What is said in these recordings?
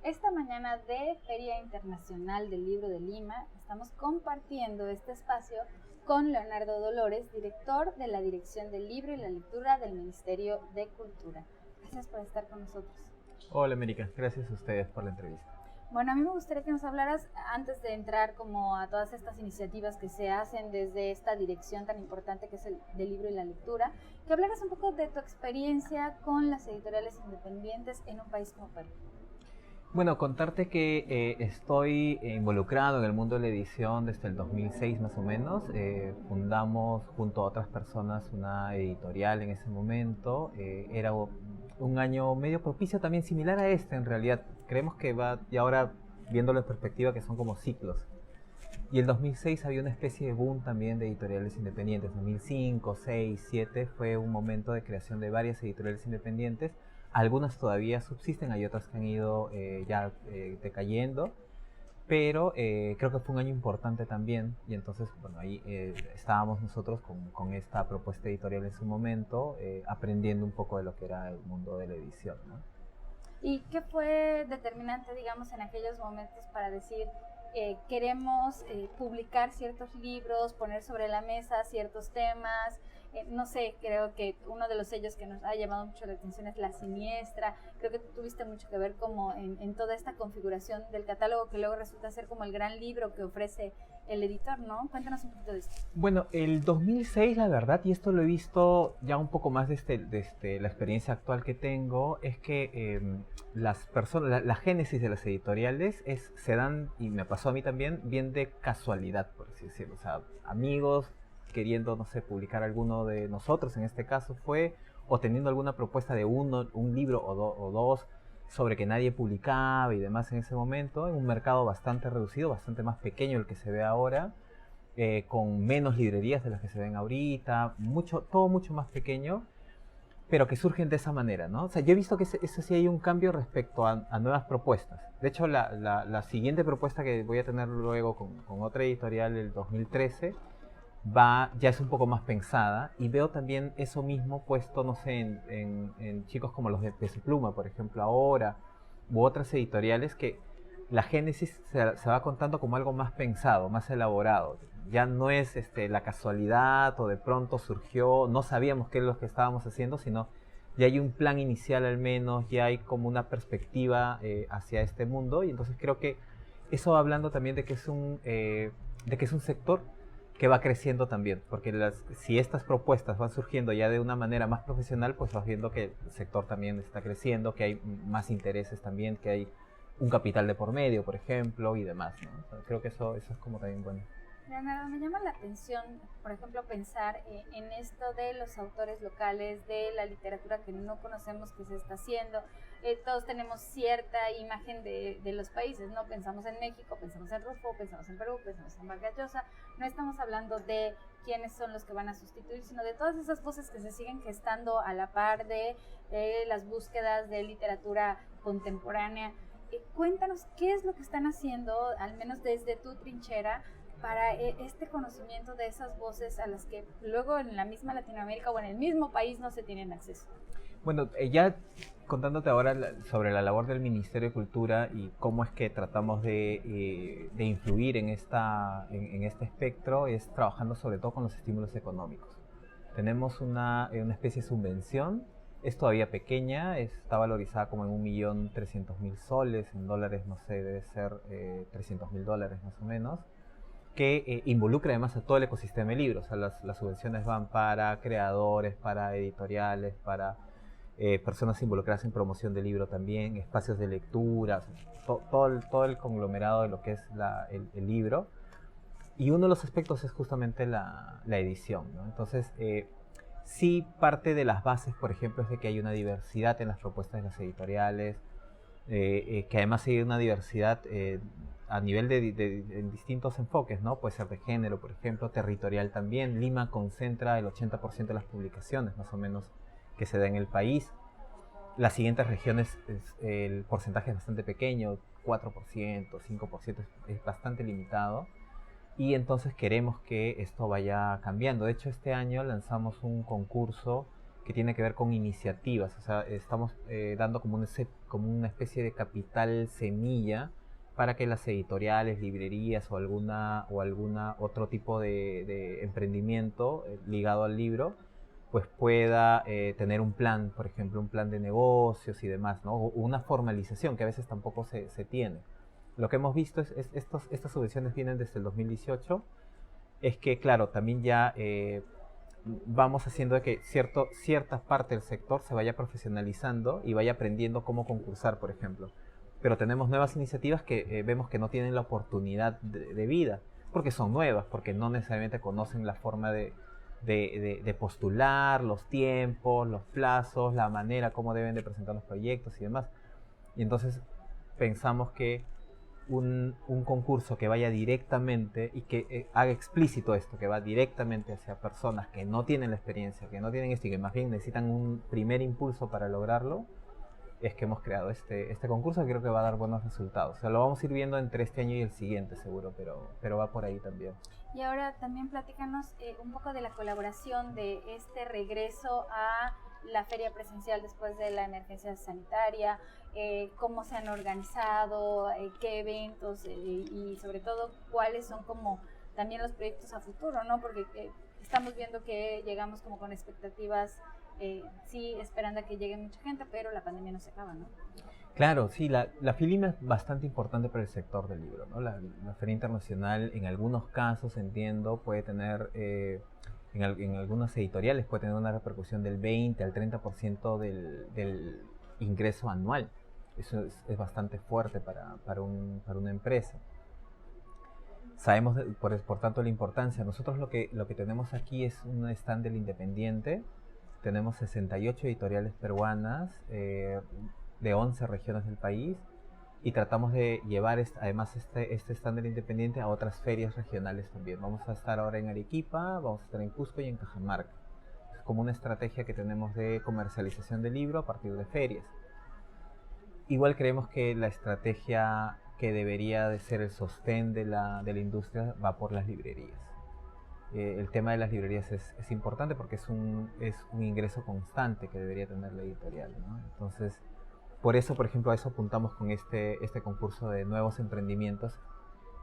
Esta mañana de Feria Internacional del Libro de Lima estamos compartiendo este espacio con Leonardo Dolores, director de la Dirección del Libro y la Lectura del Ministerio de Cultura. Gracias por estar con nosotros. Hola América, gracias a ustedes por la entrevista. Bueno, a mí me gustaría que nos hablaras, antes de entrar como a todas estas iniciativas que se hacen desde esta dirección tan importante que es el del libro y la lectura, que hablaras un poco de tu experiencia con las editoriales independientes en un país como Perú. Bueno, contarte que estoy involucrado en el mundo de la edición desde el 2006 más o menos. Fundamos junto a otras personas una editorial en ese momento. Era un año medio propicio también similar a este en realidad. Creemos que va, y ahora viéndolo en perspectiva, que son como ciclos. Y el 2006 había una especie de boom también de editoriales independientes. 2005, 6, 7 fue un momento de creación de varias editoriales independientes. Algunas todavía subsisten, hay otras que han ido decayendo, pero creo que fue un año importante también. Y entonces, bueno, ahí estábamos nosotros con esta propuesta editorial en su momento, aprendiendo un poco de lo que era el mundo de la edición, ¿no? ¿Y qué fue determinante, digamos, en aquellos momentos para decir, queremos publicar ciertos libros, poner sobre la mesa ciertos temas? No sé, creo que uno de los sellos que nos ha llamado mucho la atención es La Siniestra. Creo que tú tuviste mucho que ver como en toda esta configuración del catálogo que luego resulta ser como el gran libro que ofrece el editor, ¿no? Cuéntanos un poquito de esto. Bueno, el 2006, la verdad, y esto lo he visto ya un poco más desde la experiencia actual que tengo, es que las personas, la génesis de las editoriales se dan, y me pasó a mí también, bien de casualidad, por así decirlo. O sea, amigos queriendo, no sé, publicar alguno de nosotros, en este caso fue, o teniendo alguna propuesta de un libro o dos, sobre que nadie publicaba y demás en ese momento, en un mercado bastante reducido, bastante más pequeño el que se ve ahora, con menos librerías de las que se ven ahorita, todo mucho más pequeño, pero que surgen de esa manera, ¿no? O sea, yo he visto que eso sí hay un cambio respecto a nuevas propuestas. De hecho, la siguiente propuesta que voy a tener luego con otra editorial, el 2013, ya es un poco más pensada, y veo también eso mismo puesto, no sé, en chicos como los de Peso Pluma, por ejemplo, ahora, u otras editoriales, que la génesis se va contando como algo más pensado, más elaborado. Ya no es la casualidad o de pronto surgió, no sabíamos qué es lo que estábamos haciendo, sino ya hay un plan inicial al menos, ya hay como una perspectiva hacia este mundo, y entonces creo que eso va hablando también de que es un sector que va creciendo también, porque si estas propuestas van surgiendo ya de una manera más profesional, pues vas viendo que el sector también está creciendo, que hay más intereses también, que hay un capital de por medio, por ejemplo, y demás, ¿no? O sea, creo que eso es como también bueno. Leonardo, me llama la atención, por ejemplo, pensar en esto de los autores locales, de la literatura que no conocemos que se está haciendo. Todos tenemos cierta imagen de los países, ¿no? Pensamos en México, pensamos en Rufo, pensamos en Perú, pensamos en Vargas Llosa. No estamos hablando de quiénes son los que van a sustituir, sino de todas esas voces que se siguen gestando a la par de las búsquedas de literatura contemporánea. Cuéntanos qué es lo que están haciendo, al menos desde tu trinchera, para este conocimiento de esas voces a las que luego en la misma Latinoamérica o en el mismo país no se tienen acceso. Bueno, ya contándote ahora sobre la labor del Ministerio de Cultura y cómo es que tratamos de influir en este espectro, es trabajando sobre todo con los estímulos económicos. Tenemos una especie de subvención, es todavía pequeña, está valorizada como en 1.300.000 soles, en dólares no sé, debe ser $300.000 más o menos, que involucra además a todo el ecosistema de libros. O sea, las subvenciones van para creadores, para editoriales, para personas involucradas en promoción de libro también, espacios de lectura, todo el conglomerado de lo que es el libro. Y uno de los aspectos es justamente la edición, ¿no? Entonces, sí, parte de las bases, por ejemplo, es de que hay una diversidad en las propuestas de las editoriales, que además hay una diversidad a nivel en distintos enfoques, ¿no? Puede ser de género, por ejemplo, territorial también. Lima concentra el 80% de las publicaciones, más o menos, que se da en el país. Las siguientes regiones, el porcentaje es bastante pequeño, 4%, 5%, es bastante limitado. Y entonces queremos que esto vaya cambiando. De hecho, este año lanzamos un concurso que tiene que ver con iniciativas. O sea, estamos dando como una especie de capital semilla para que las editoriales, librerías o alguna otro tipo de emprendimiento ligado al libro pues pueda tener un plan, por ejemplo, un plan de negocios y demás, ¿no? O una formalización que a veces tampoco se tiene. Lo que hemos visto estas subvenciones vienen desde el 2018, es que, claro, también ya vamos haciendo de que cierta parte del sector se vaya profesionalizando y vaya aprendiendo cómo concursar, por ejemplo. Pero tenemos nuevas iniciativas que vemos que no tienen la oportunidad de vida, porque son nuevas, porque no necesariamente conocen la forma de postular, los tiempos, los plazos, la manera como deben de presentar los proyectos y demás. Y entonces pensamos que un concurso que vaya directamente y que haga explícito esto, que va directamente hacia personas que no tienen la experiencia, que no tienen esto y que más bien necesitan un primer impulso para lograrlo, es que hemos creado este concurso que creo que va a dar buenos resultados. O sea, lo vamos a ir viendo entre este año y el siguiente seguro, pero va por ahí también. Y ahora también platícanos un poco de la colaboración de este regreso a la feria presencial después de la emergencia sanitaria, cómo se han organizado, qué eventos y sobre todo cuáles son como también los proyectos a futuro, ¿no? Porque estamos viendo que llegamos como con expectativas, sí, esperando a que llegue mucha gente, pero la pandemia no se acaba, ¿no? Claro, sí, la FILIM es bastante importante para el sector del libro, ¿no? La Feria Internacional, en algunos casos, entiendo, puede tener, en algunas editoriales, puede tener una repercusión del 20 al 30% del ingreso anual. Eso es bastante fuerte para una empresa. Sabemos, por tanto, la importancia. Nosotros lo que tenemos aquí es un stand del Independiente. Tenemos 68 editoriales peruanas, de 11 regiones del país, y tratamos de llevar además este stand del Independiente a otras ferias regionales también. Vamos a estar ahora en Arequipa, vamos a estar en Cusco y en Cajamarca. Es como una estrategia que tenemos de comercialización del libro a partir de ferias. Igual creemos que la estrategia que debería de ser el sostén de la industria va por las librerías. El tema de las librerías es importante porque es un ingreso constante que debería tener la editorial, ¿no? Entonces, por eso, por ejemplo, a eso apuntamos con este concurso de nuevos emprendimientos,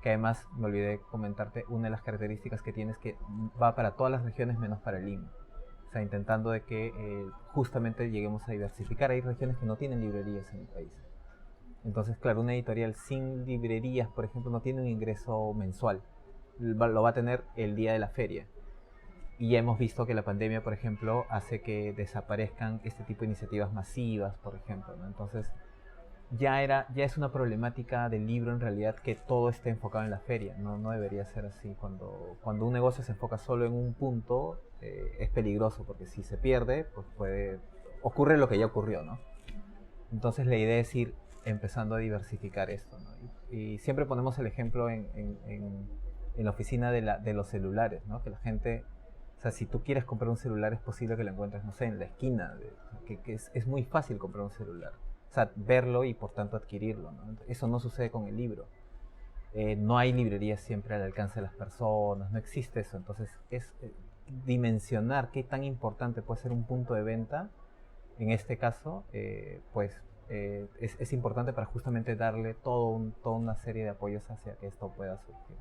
que además, me olvidé comentarte, una de las características que tiene es que va para todas las regiones menos para Lima. O sea, intentando de que justamente lleguemos a diversificar. Hay regiones que no tienen librerías en el país. Entonces, claro, una editorial sin librerías, por ejemplo, no tiene un ingreso mensual. Lo va a tener el día de la feria. Y ya hemos visto que la pandemia, por ejemplo, hace que desaparezcan este tipo de iniciativas masivas, por ejemplo, ¿no? Entonces, ya es una problemática del libro en realidad que todo esté enfocado en la feria. No debería ser así. Cuando un negocio se enfoca solo en un punto, es peligroso, porque si se pierde, pues ocurre lo que ya ocurrió, ¿no? Entonces la idea es ir empezando a diversificar esto, ¿no? Y siempre ponemos el ejemplo en la oficina de los celulares, ¿no? Que la gente, o sea, si tú quieres comprar un celular, es posible que lo encuentres, no sé, en la esquina, que es muy fácil comprar un celular. O sea, verlo y por tanto adquirirlo, ¿no? Eso no sucede con el libro. No hay librerías siempre al alcance de las personas, no existe eso. Entonces, es dimensionar qué tan importante puede ser un punto de venta. En este caso, es importante para justamente darle toda una serie de apoyos hacia que esto pueda surgir.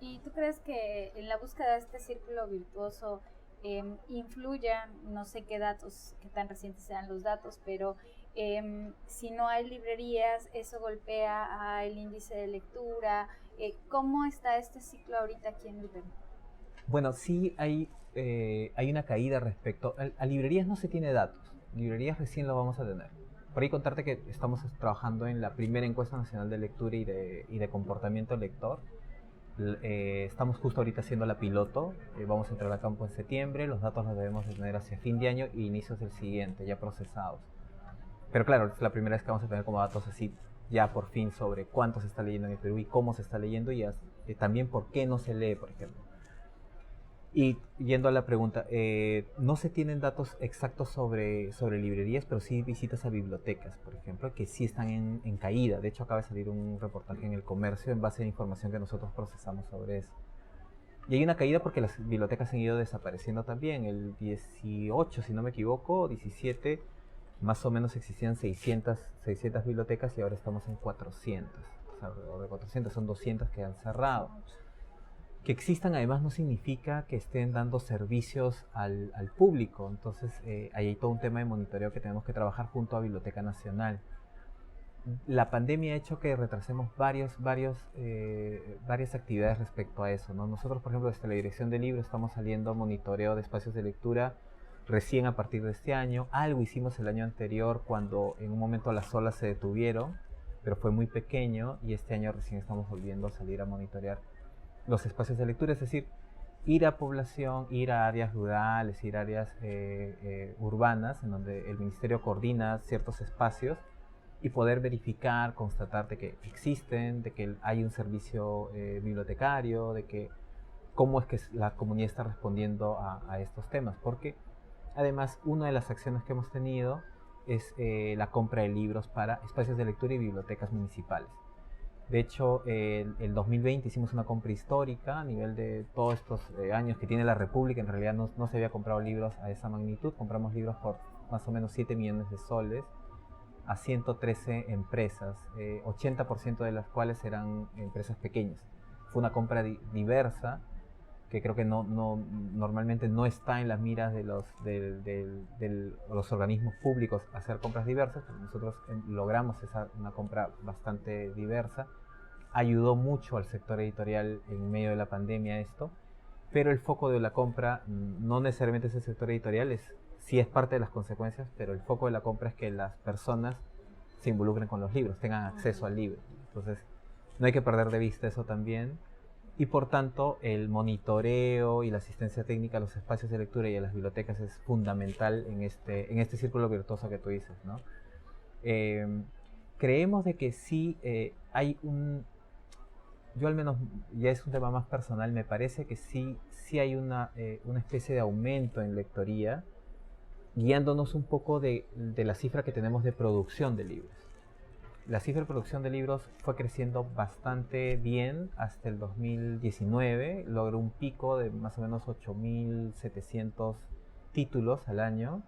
¿Y tú crees que en la búsqueda de este círculo virtuoso influya, no sé qué tan recientes sean los datos, pero si no hay librerías, eso golpea al índice de lectura? ¿Cómo está este ciclo ahorita aquí en el Perú? Bueno, sí hay una caída respecto a librerías. No se tiene datos. Librerías recién lo vamos a tener. Por ahí contarte que estamos trabajando en la primera encuesta nacional de lectura y de comportamiento lector. Estamos justo ahorita haciendo la piloto, vamos a entrar a campo en septiembre, los datos los debemos de tener hacia fin de año y inicios del siguiente, ya procesados. Pero claro, es la primera vez que vamos a tener como datos así, ya por fin, sobre cuánto se está leyendo en el Perú y cómo se está leyendo, y también por qué no se lee, por ejemplo. Y yendo a la pregunta, no se tienen datos exactos sobre librerías, pero sí visitas a bibliotecas, por ejemplo, que sí están en caída. De hecho, acaba de salir un reportaje en El Comercio en base a información que nosotros procesamos sobre eso. Y hay una caída porque las bibliotecas han ido desapareciendo también. El 18, si no me equivoco, 17, más o menos existían 600 bibliotecas y ahora estamos en 400. O sea, alrededor de 400, son 200 que han cerrado. Que existan además no significa que estén dando servicios al público. Entonces ahí hay todo un tema de monitoreo que tenemos que trabajar junto a Biblioteca Nacional. La pandemia ha hecho que retrasemos varias actividades respecto a eso, ¿no? Nosotros, por ejemplo, desde la Dirección del Libro estamos saliendo monitoreo de espacios de lectura recién a partir de este año. Algo hicimos el año anterior cuando en un momento las olas se detuvieron, pero fue muy pequeño, y este año recién estamos volviendo a salir a monitorear los espacios de lectura, es decir, ir a población, ir a áreas rurales, ir a áreas urbanas, en donde el ministerio coordina ciertos espacios y poder verificar, constatar de que existen, de que hay un servicio bibliotecario, de que cómo es que la comunidad está respondiendo a estos temas. Porque además una de las acciones que hemos tenido es la compra de libros para espacios de lectura y bibliotecas municipales. De hecho, el 2020 hicimos una compra histórica a nivel de todos estos años que tiene la República. En realidad no se había comprado libros a esa magnitud. Compramos libros por más o menos 7 millones de soles a 113 empresas, 80% de las cuales eran empresas pequeñas. Fue una compra diversa, que creo que normalmente no está en las miras de los organismos públicos hacer compras diversas, pero nosotros logramos una compra bastante diversa. Ayudó mucho al sector editorial en medio de la pandemia esto, pero el foco de la compra no necesariamente es el sector editorial, sí es parte de las consecuencias, pero el foco de la compra es que las personas se involucren con los libros, tengan acceso al libro. Entonces, no hay que perder de vista eso también. Y por tanto, el monitoreo y la asistencia técnica a los espacios de lectura y a las bibliotecas es fundamental en este círculo virtuoso que tú dices, ¿no? Creemos de que sí hay yo al menos, ya es un tema más personal, me parece que sí hay una especie de aumento en lectoría, guiándonos un poco de la cifra que tenemos de producción de libros. La cifra de producción de libros fue creciendo bastante bien hasta el 2019, logró un pico de más o menos 8.700 títulos al año.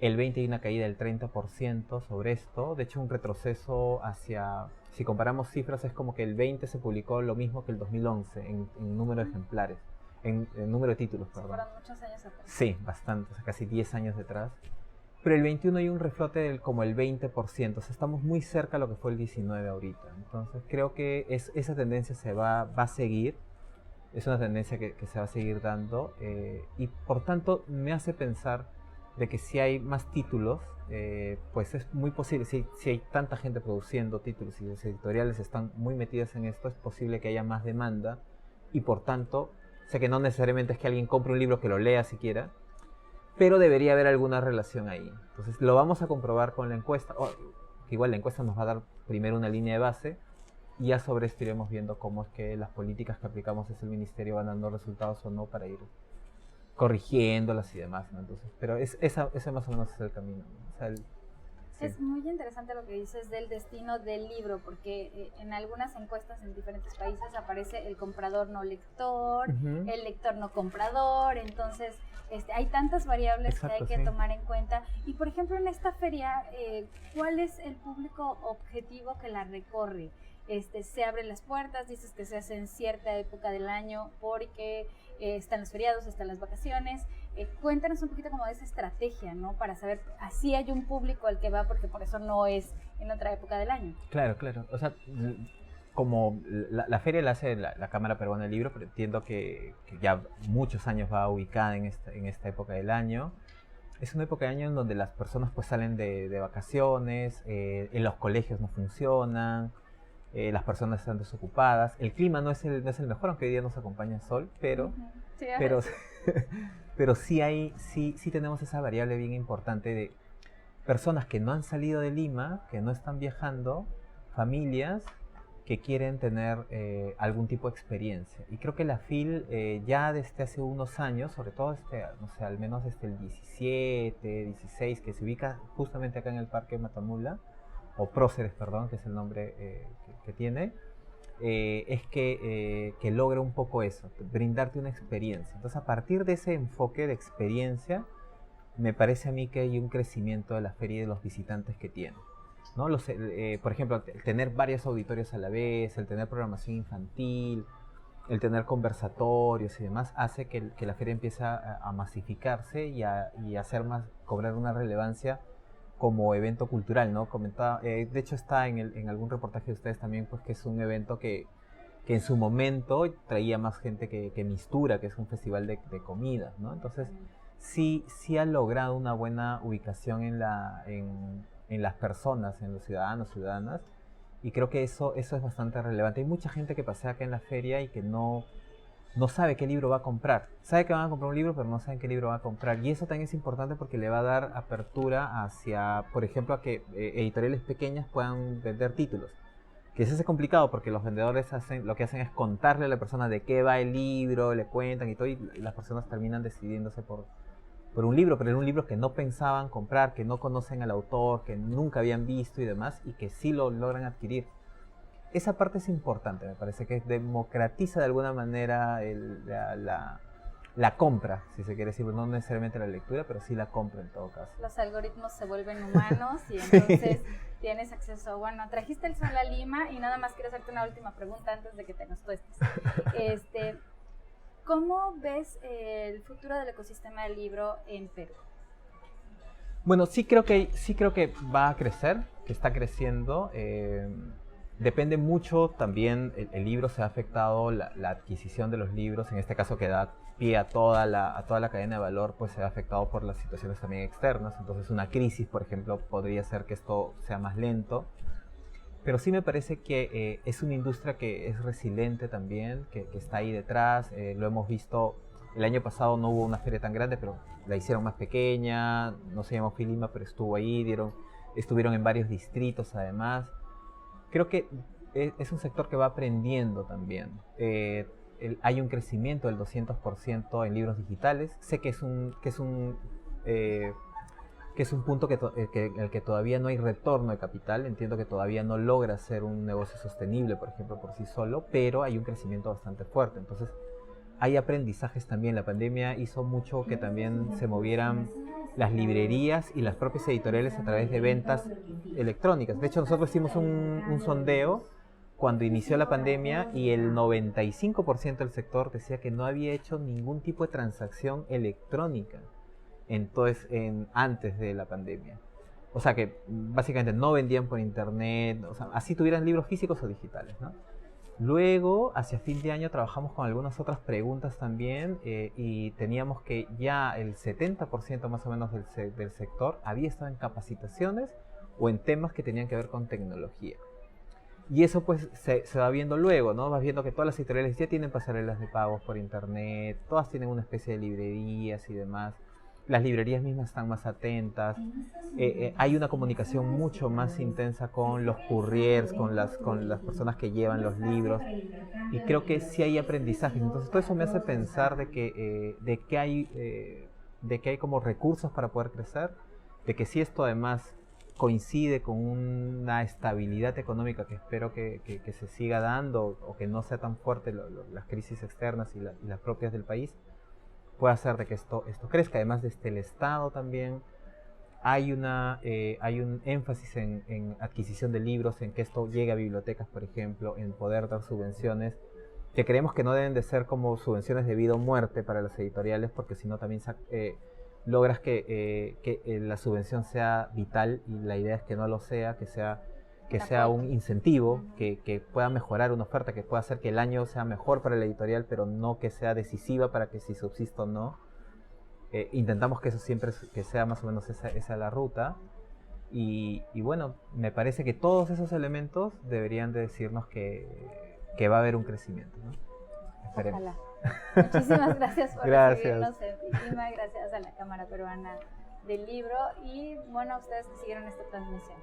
El 20 hay una caída del 30% sobre esto, de hecho un retroceso si comparamos cifras, es como que el 20 se publicó lo mismo que el 2011 en número de ejemplares. En número de títulos, perdón. Fueron muchos años atrás. Sí, bastante, o sea, casi 10 años detrás. Pero el 21 hay un reflote como el 20%, o sea, estamos muy cerca de lo que fue el 19 ahorita. Entonces creo que esa tendencia va a seguir, es una tendencia que se va a seguir dando, y por tanto me hace pensar de que si hay más títulos, pues es muy posible, si hay tanta gente produciendo títulos y las editoriales están muy metidas en esto, es posible que haya más demanda, y por tanto, sé que no necesariamente es que alguien compre un libro que lo lea siquiera, pero debería haber alguna relación ahí. Entonces lo vamos a comprobar con la encuesta, que igual la encuesta nos va a dar primero una línea de base, y ya sobre esto iremos viendo cómo es que las políticas que aplicamos desde el ministerio van dando resultados o no para ir corrigiéndolas y demás, ¿no? Entonces, pero ese más o menos es el camino, ¿no? O sea, sí. Es muy interesante lo que dices del destino del libro, porque en algunas encuestas en diferentes países aparece el comprador no lector, el lector no comprador, entonces hay tantas variables. Exacto, que hay que tomar en cuenta. Y por ejemplo, en esta feria, ¿cuál es el público objetivo que la recorre? Se abren las puertas, dices que se hace en cierta época del año porque están los feriados, están las vacaciones. Cuéntanos un poquito como de esa estrategia, ¿no? Para saber, así hay un público al que va, porque por eso no es en otra época del año. Claro. O sea, como la feria la hace la Cámara Peruana del Libro, pero entiendo que ya muchos años va ubicada en esta época del año. Es una época del año en donde las personas pues salen de vacaciones, en los colegios no funcionan, las personas están desocupadas, el clima no es el mejor, aunque hoy día nos acompaña el sol, pero sí tenemos esa variable bien importante de personas que no han salido de Lima, que no están viajando, familias que quieren tener algún tipo de experiencia. Y creo que la FIL ya desde hace unos años, sobre todo no sé, al menos desde el 17, 16, que se ubica justamente acá en el Parque Matamula, o Próceres, perdón, que es el nombre que tiene, que logre un poco eso, brindarte una experiencia. Entonces, a partir de ese enfoque de experiencia, me parece a mí que hay un crecimiento de la feria y de los visitantes que tiene, ¿no? Por ejemplo, el tener varios auditorios a la vez, el tener programación infantil, el tener conversatorios y demás, hace que la feria empiece a masificarse y a cobrar una relevancia como evento cultural, ¿no? De hecho está en algún reportaje de ustedes también, pues que es un evento que en su momento traía más gente que Mistura, que es un festival de comida, ¿no? Entonces, sí ha logrado una buena ubicación en las personas, en los ciudadanos, ciudadanas, y creo que eso es bastante relevante. Hay mucha gente que pasea acá en la feria y que no sabe qué libro va a comprar. Sabe que van a comprar un libro, pero no saben qué libro va a comprar. Y eso también es importante porque le va a dar apertura hacia, por ejemplo, a que editoriales pequeñas puedan vender títulos. Que eso es complicado porque los vendedores lo que hacen es contarle a la persona de qué va el libro, le cuentan y todo, y las personas terminan decidiéndose por un libro, pero era un libro que no pensaban comprar, que no conocen al autor, que nunca habían visto y demás, y que sí lo logran adquirir. Esa parte es importante, me parece que democratiza de alguna manera la compra, si se quiere decir, no necesariamente la lectura, pero sí la compra en todo caso. Los algoritmos se vuelven humanos y entonces tienes acceso. Bueno, trajiste el sol a Lima y nada más quiero hacerte una última pregunta antes de que te nos tuestes. ¿Cómo ves el futuro del ecosistema del libro en Perú? Bueno, sí creo que va a crecer, que está creciendo. Depende mucho también, el libro se ha afectado, la adquisición de los libros, en este caso que da pie a toda la cadena de valor, pues se ha afectado por las situaciones también externas. Entonces una crisis, por ejemplo, podría hacer que esto sea más lento. Pero sí me parece que es una industria que es resiliente también, que está ahí detrás. Lo hemos visto, el año pasado no hubo una feria tan grande, pero la hicieron más pequeña, no se llamó Filima, pero estuvo ahí, estuvieron en varios distritos además. Creo que es un sector que va aprendiendo también. Hay un crecimiento del 200% en libros digitales. Sé que es un punto en el que todavía no hay retorno de capital. Entiendo que todavía no logra ser un negocio sostenible, por ejemplo, por sí solo, pero hay un crecimiento bastante fuerte. Entonces, hay aprendizajes también. La pandemia hizo mucho que también se movieran las librerías y las propias editoriales a través de ventas electrónicas. De hecho, nosotros hicimos un sondeo cuando inició la pandemia y el 95% del sector decía que no había hecho ningún tipo de transacción electrónica antes de la pandemia. O sea que básicamente no vendían por internet, o sea, así tuvieran libros físicos o digitales, ¿no? Luego, hacia fin de año, trabajamos con algunas otras preguntas también y teníamos que ya el 70% más o menos del sector había estado en capacitaciones o en temas que tenían que ver con tecnología. Y eso pues se va viendo luego, ¿no? Vas viendo que todas las editoriales ya tienen pasarelas de pagos por internet, todas tienen una especie de librerías y demás. Las librerías mismas están más atentas, hay una comunicación mucho más intensa con los couriers, con las personas que llevan los libros, y creo que sí hay aprendizajes. Entonces todo eso me hace pensar de que hay como recursos para poder crecer, de que si esto además coincide con una estabilidad económica que espero que se siga dando, o que no sea tan fuerte las crisis externas y las propias del país, puede hacer de que esto crezca. Además, desde el Estado también hay un énfasis en adquisición de libros, en que esto llegue a bibliotecas, por ejemplo, en poder dar subvenciones, que creemos que no deben de ser como subvenciones de vida o muerte para las editoriales, porque si no también logras que la subvención sea vital, y la idea es que no lo sea, que sea un incentivo, que pueda mejorar una oferta, que pueda hacer que el año sea mejor para la editorial, pero no que sea decisiva para que si subsista o no. Intentamos que eso siempre que sea más o menos esa la ruta. Y bueno, me parece que todos esos elementos deberían de decirnos que va a haber un crecimiento, ¿no? Esperemos. Ojalá. Muchísimas gracias por recibirnos en Filima, gracias a la Cámara Peruana del Libro y bueno, a ustedes que siguieron esta transmisión.